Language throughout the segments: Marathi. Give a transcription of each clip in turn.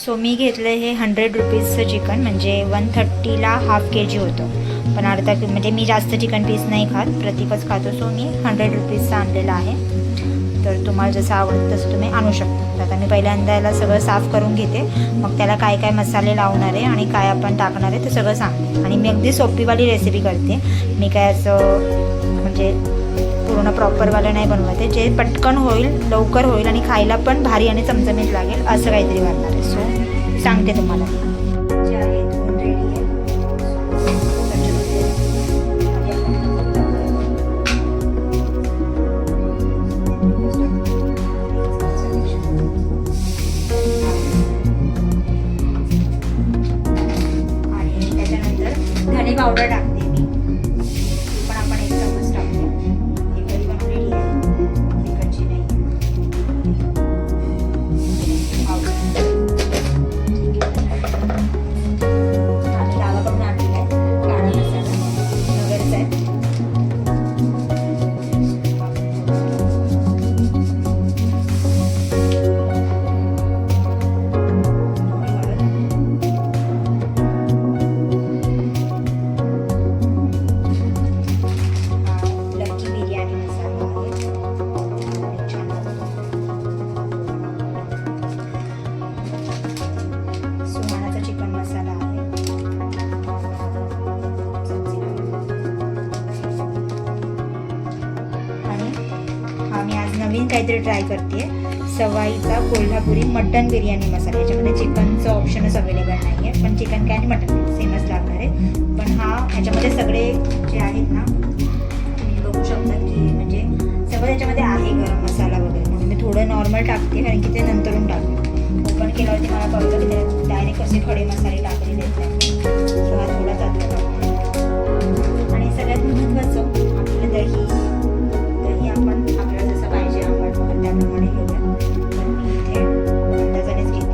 सो मी घेतलं हे 100 रुपीजचं चिकन, म्हणजे 130ला हाफ KG होतं. पण अर्धा म्हणजे मी जास्त चिकन पीस नाही खात, प्रतीकच खातो. सो मी 100 रुपीजचं आणलेलं आहे. तर तुम्हाला जसं आवडतं तसं तुम्ही आणू शकता. आता मी पहिल्यांदा याला सगळं साफ करून घेते, मग त्याला काय काय मसाले लावणार आहे आणि काय आपण टाकणार आहे ते सगळं सांगते. आणि मी अगदी सोपीवाली रेसिपी करते. मी काय असं म्हणजे पूर्ण प्रॉपरवालं नाही बनवत आहे. जे पटकन होईल, लवकर होईल आणि खायला पण भारी आणि चमचमीत लागेल असं काहीतरी करणार आहे. सो सांगते तुम्हाला. जे आहे धुवून रेडी आहे. आणि त्याच्यानंतर धने पावडर टाकते मी, ती पण आपण 1 चमच टाकतो. ही कढी पण रेडी आहे, तिखटची नाही. आम्ही गावाकडून आणलेला आहे काळा मसाला, नगरचा आहे. लकी बिर्याणी मसाला आहे, छान सुहानाचा चिकन मसाला आहे. आणि हा मी आज नवीन काहीतरी ट्राय करते, सवाईचा कोल्हापुरी मटन बिर्याणी मसाला. याच्यामध्ये चिकनचं ऑप्शनच अवेलेबल नाही आहे, पण चिकन काय आणि मटन सेमच लागणार आहे. पण हा ह्याच्यामध्ये सगळे जे आहेत ना तुम्ही बघू शकता की म्हणजे सगळं त्याच्यामध्ये आहे, गरम मसाला वगैरे. म्हणून मी थोडं नॉर्मल टाकते, कारण की ते नंतरून टाकते. ओपन केल्यावरती मला कळलं की त्यात डायरेक्ट कसे खडे मसाले टाकलेले आहेत. सो हा थोडा त्यातला टाकते. आणि सगळ्यात महत्त्वाचं आपलं दही. दही आपण आपल्याला जसं पाहिजे आंबट वगैरे त्याप्रमाणे घेऊया. तर मी इथे अंदाजानेच घेते.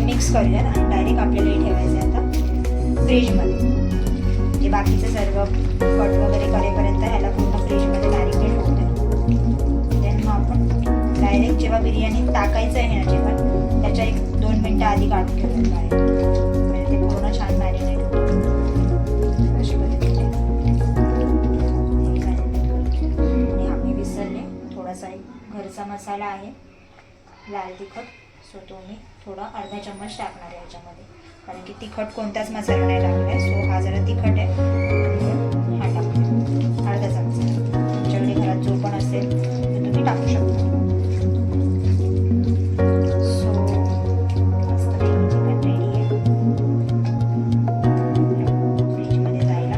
मिक्स करूया आणि डायरेक्ट आपल्याला ठेवायचं आहे आता फ्रीजमध्ये. म्हणजे बाकीचं सर्व कट वगैरे करेपर्यंत ह्याला पूर्ण फ्रीजमध्ये डायरेक्टली ठेवते. देन मग आपण डायरेक्ट जेव्हा बिर्याणी टाकायचं आहे ना चिकन, त्याच्या 1-2 मिनटं आधी काढून ठेवूया बाहेर, म्हणजे ते पूर्ण छान मॅरिनेट होतं अशा पद्धतीने. आणि आम्ही विसरले थोडासा एक घरचा मसाला आहे, लाल तिखट. सो तो मी थोडा अर्धा चम्मच टाकणार आहे याच्यामध्ये, कारण की तिखट कोणताच मसाला नाही टाकला आहे. सो हा जरा तिखट आहे, हा टाकते अर्धा चमचा. तुमच्याकडे घरात जो पण असेल तो तुम्ही टाकू शकता. सो मस्त चिकन रेडी आहे फ्रीजमध्ये जायला.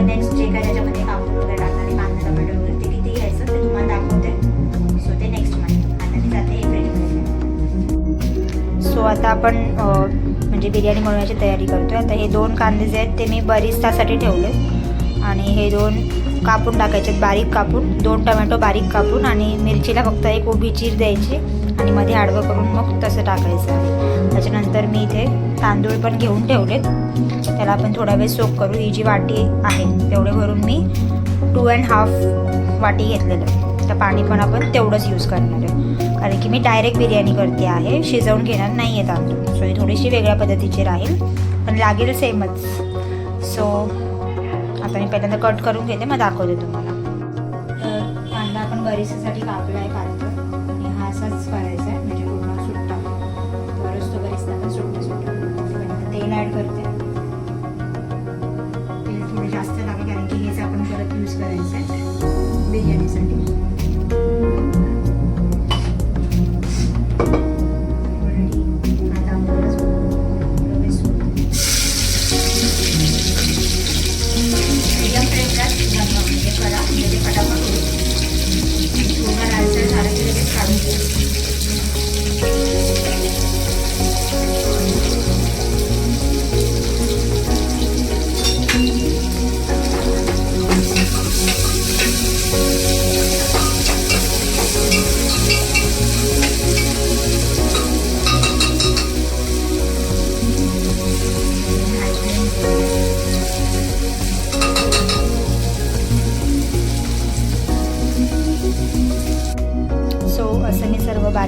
नेक्स्ट जे काय त्याच्यामध्ये कापून वगैरे टाकणार आहे, कांदा टोमॅटो वगैरे ते किती घ्यायचं ते तुम्हाला दाखवते. सो ते नेक्स्ट मध्ये आता मी जाते फ्रीजमध्ये. सो आता आपण म्हणजे बिर्याणी बनवण्याची तयारी करतोय. आता हे 2 कांदे जे आहेत ते मी बरिस्तासाठी ठेवले, आणि हे 2 कापून टाकायचे बारीक कापून, 2 टोमॅटो बारीक कापून, आणि मिरचीला फक्त एक उभी चीर द्यायची आणि मध्ये आडवं करून मग तसं टाकायचं आहे. त्याच्यानंतर मी इथे तांदूळ पण घेऊन ठेवलेत, त्याला आपण थोडा वेळ सोक करू. ही जी वाटी आहे तेवढे भरून मी 2.5 वाटी घेतलेलं आहे. तर पाणी पण आपण तेवढंच यूज करणार आहे, कारण की मी डायरेक्ट बिर्याणी करते आहे, शिजवून घेणार नाही आहे तांदूळ. सो ही थोडीशी वेगळ्या पद्धतीची राहील, पण लागेल सेमच. सो आता मी पहिल्यांदा कट करून घेते, मग दाखवते तुम्हाला. तर कांदा आपण बरिस्तासाठी कापला आहे पातळ, आणि हा असाच करायचा आहे, म्हणजे पूर्ण सुट्टा बरंच तो बरिस्ता सुट्टा. तेल ॲड करते. तेल थोडं जास्त लागेल, कारण की हेच आपण परत यूज करायचं आहे बिर्याणीसाठी. आता आपल्याला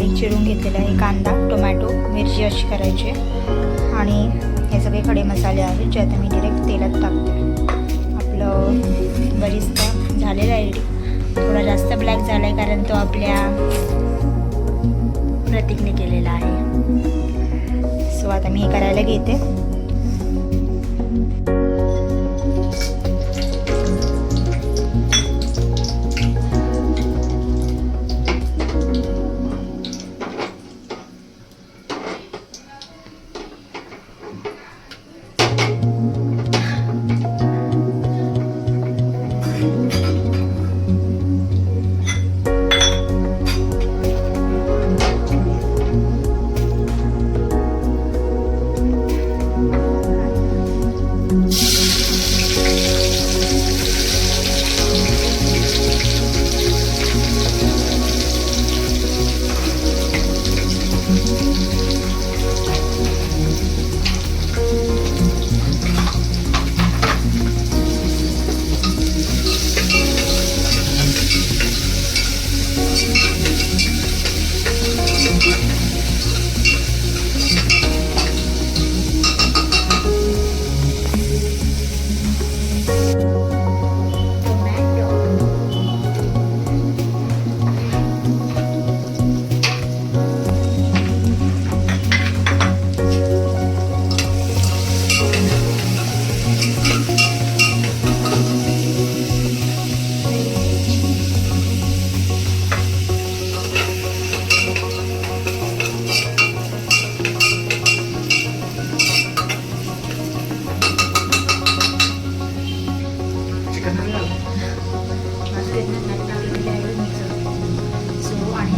बारीक चिरून घेतलेला आहे कांदा, टोमॅटो, मिरची अशी करायची आहे. आणि हे सगळे खडे मसाले आहेत जे आता मी डायरेक्ट तेलात टाकते. आपलं बरिस्ता झालेलं आहे रेडी. थोडा जास्त ब्लॅक झाला आहे कारण तो आपल्या प्रतीकने केलेला आहे. सो आता मी हे करायला घेते.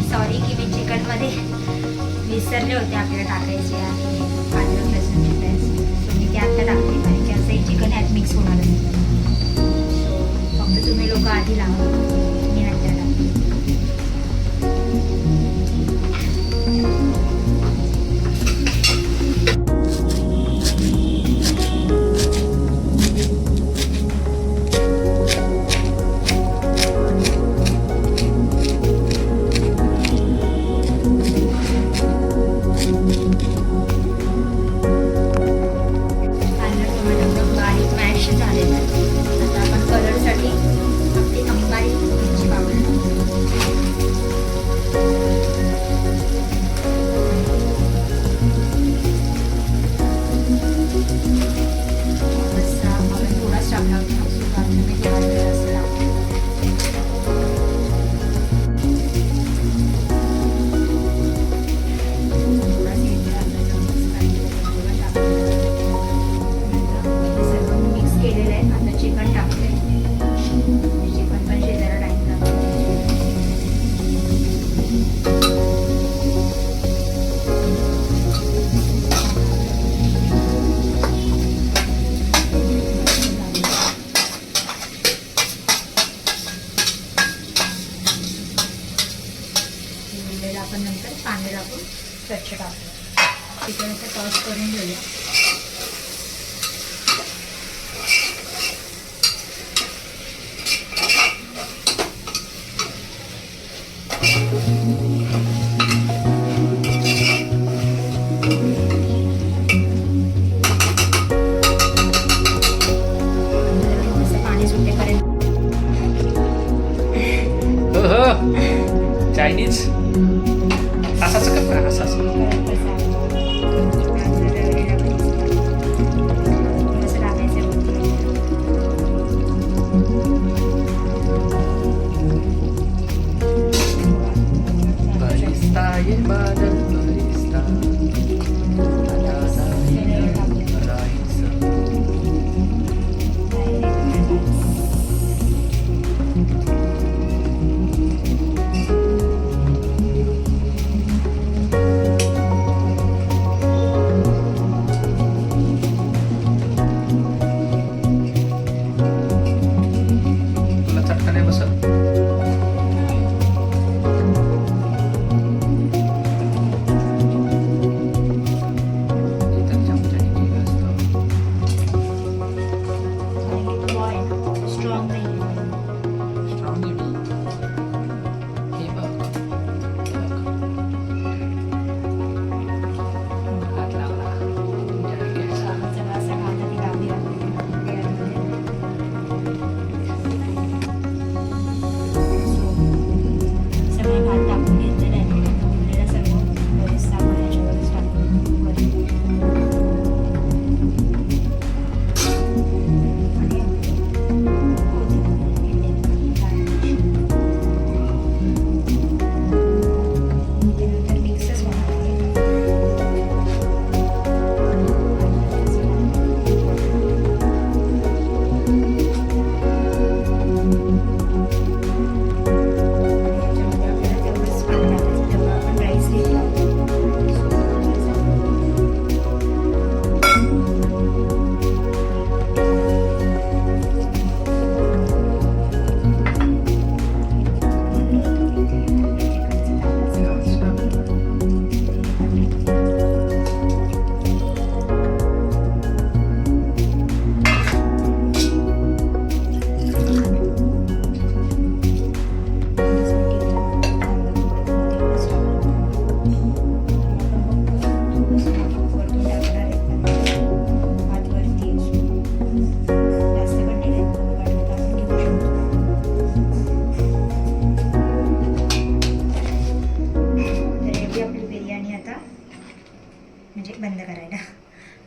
सॉरी की मी चिकनमध्ये विसरले होते आपल्याला टाकायचे आणि अद्रक लसूणची पेस्ट. सो मी ते आता टाकते कारण की असंही चिकन ह्यात मिक्स होणार आहे. सो फक्त तुम्ही लोक आधी लावा, मी नंतर टाकते. आपण नंतर पाणी टाकून स्वच्छ टाकूया. चिकन असं टॉस करून घेऊया. पाणी सुटेपर्यंत चायनीज असंच करता असं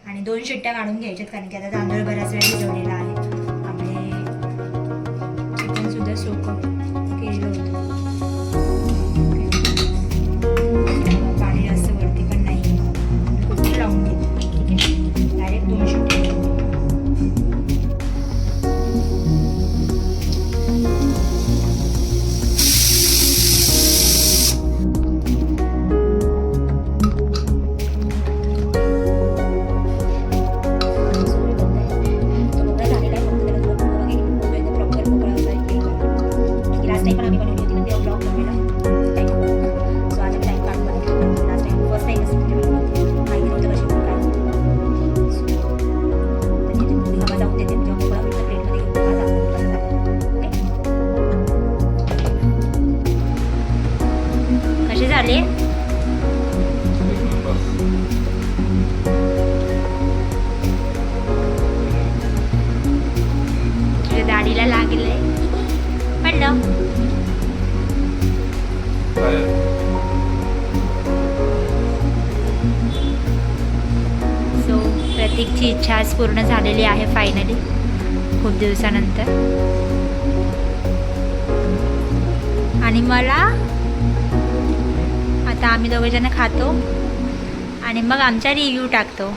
आणि 2 शिट्ट्या काढून घ्यायच्यात कारण की आता तांदूळ बराच वेळ भिजवलेला आहे. आपले चिकन सुद्धा सोकं केलेलं होतं. पाणी जास्त वरती पण नाही, कुकर लावून घेतो. ठीक आहे, डायरेक्ट 2 शिट्ट्या. कसे झाले? दाढीला लागले पडलं. सो प्रतीकची इच्छा आज पूर्ण झालेली आहे फायनली, खूप दिवसानंतर. आणि मला आता आम्ही दोघे जण खातो आणि मग आमचा रिव्ह्यू टाकतो.